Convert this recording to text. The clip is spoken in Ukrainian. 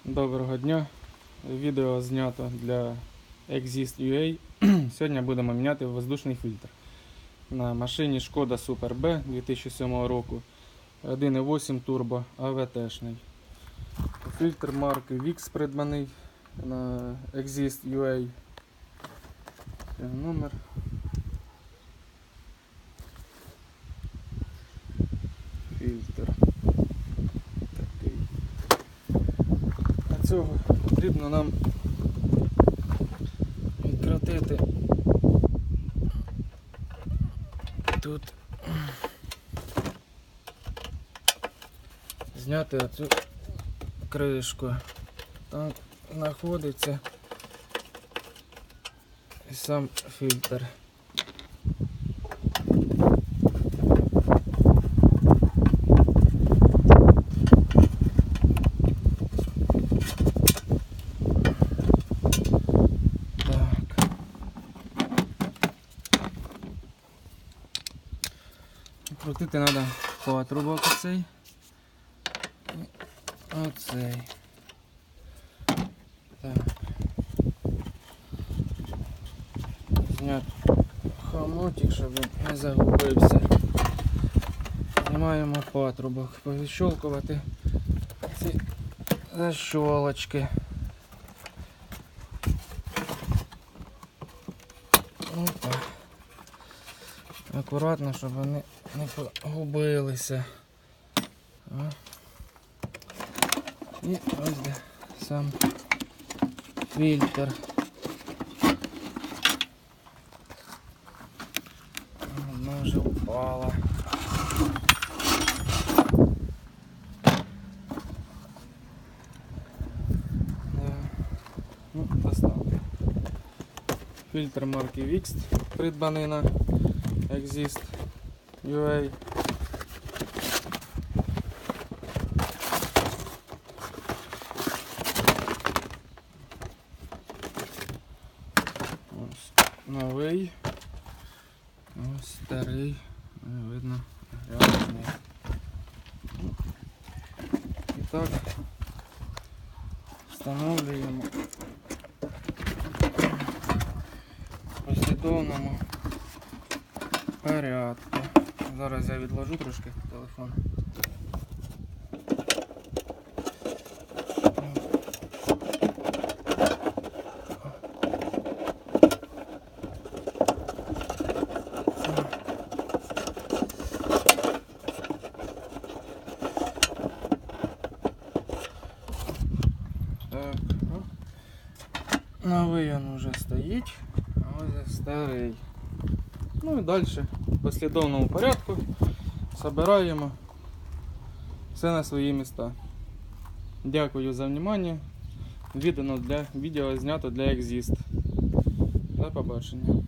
Доброго дня! Відео знято для Exist.ua. Сьогодні будемо міняти воздушний фільтр на машині Шкода Супер Б 2007 року 1.8 турбо АВТ-шний. Фільтр марки VIX придбаний на Exist.ua. Номер. Фільтр. Для цього потрібно нам відкрутити тут, зняти оцю кришку. Там знаходиться сам фільтр. Крутити треба патрубок оцей і оцей. Так. Зняти хомутик, щоб він не загубився. Знімаємо патрубок, повіщолкувати ці защолочки. Опа. Акуратно, щоб вони не погубилися. І ось де сам фільтр. Воно вже впало. Ну, поставлю. Фільтр марки VIX придбаний на Exist.ua. Ось новий, ось старий, видно, грязний. І так встановлюємо в послідовному порядку. Зараз я відложу трошки телефон. Так, новий він вже стоїть, а ось старий. Ну і далі в послідовному порядку збираємо все на свої місця. Дякую за увагу. Відео знято для Exist. До побачення.